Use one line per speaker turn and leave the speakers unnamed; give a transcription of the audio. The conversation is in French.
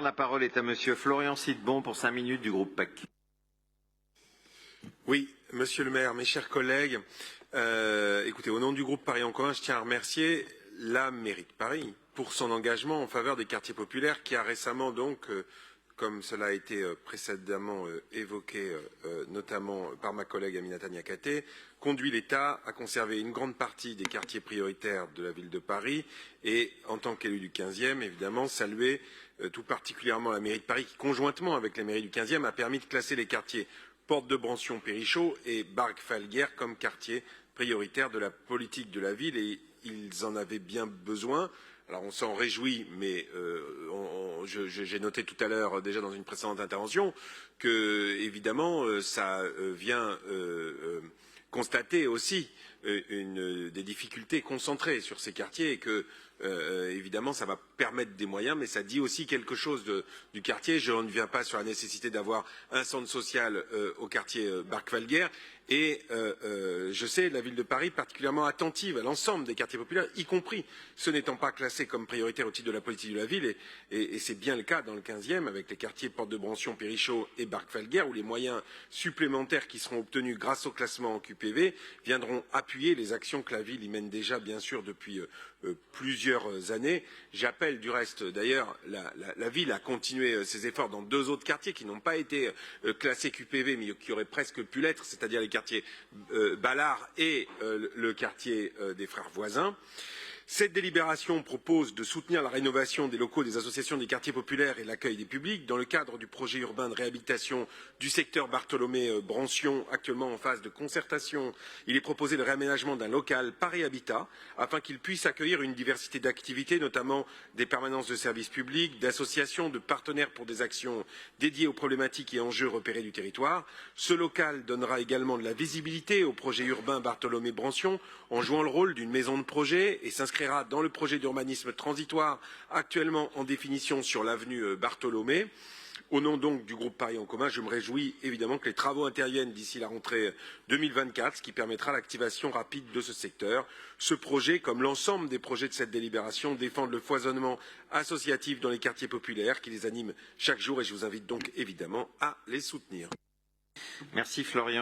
La parole est à Monsieur Florian Sidbon pour 5 minutes du groupe PAC.
Oui, Monsieur le maire, mes chers collègues, écoutez, au nom du groupe Paris en commun, je tiens à remercier la mairie de Paris pour son engagement en faveur des quartiers populaires qui a récemment donc, comme cela a été précédemment évoqué, notamment par ma collègue Aminata Niakhaté, conduit l'État à conserver une grande partie des quartiers prioritaires de la ville de Paris et, en tant qu'élu du 15e, évidemment, saluer tout particulièrement la mairie de Paris qui, conjointement avec la mairie du 15e, a permis de classer les quartiers Porte de Brancion-Périchaud et Bargue-Falguière comme quartiers prioritaires de la politique de la ville et ils en avaient bien besoin. Alors on s'en réjouit, mais j'ai noté tout à l'heure déjà dans une précédente intervention que évidemment ça vient constater aussi des difficultés concentrées sur ces quartiers et que évidemment ça va permettre des moyens, mais ça dit aussi quelque chose du quartier. Je ne viens pas sur la nécessité d'avoir un centre social au quartier Bargue-Falguière et je sais la ville de Paris particulièrement attentive à l'ensemble des quartiers populaires, y compris ceux n'étant pas classés comme prioritaires au titre de la politique de la ville et c'est bien le cas dans le 15e avec les quartiers Porte de Brancion, Périchaud et Bargue-Falguière où les moyens supplémentaires qui seront obtenus grâce au classement en QPV viendront appuyer les actions que la ville y mène déjà bien sûr depuis plusieurs années. J'appelle du reste d'ailleurs la ville à continuer ses efforts dans 2 autres quartiers qui n'ont pas été classés QPV mais qui auraient presque pu l'être, c'est-à-dire les quartiers Ballard et le quartier des Frères Voisins. Cette délibération propose de soutenir la rénovation des locaux des associations des quartiers populaires et l'accueil des publics dans le cadre du projet urbain de réhabilitation du secteur Bartholomé-Brancion, actuellement en phase de concertation. Il est proposé le réaménagement d'un local Paris Habitat afin qu'il puisse accueillir une diversité d'activités, notamment des permanences de services publics, d'associations, de partenaires pour des actions dédiées aux problématiques et enjeux repérés du territoire. Ce local donnera également de la visibilité au projet urbain Bartholomé-Brancion en jouant le rôle d'une maison de projet et s'inscrira dans le projet d'urbanisme transitoire actuellement en définition sur l'avenue Bartholomé. Au nom donc du groupe Paris en commun, je me réjouis évidemment que les travaux interviennent d'ici la rentrée 2024, ce qui permettra l'activation rapide de ce secteur. Ce projet, comme l'ensemble des projets de cette délibération, défendent le foisonnement associatif dans les quartiers populaires qui les animent chaque jour et je vous invite donc évidemment à les soutenir.
Merci Florian.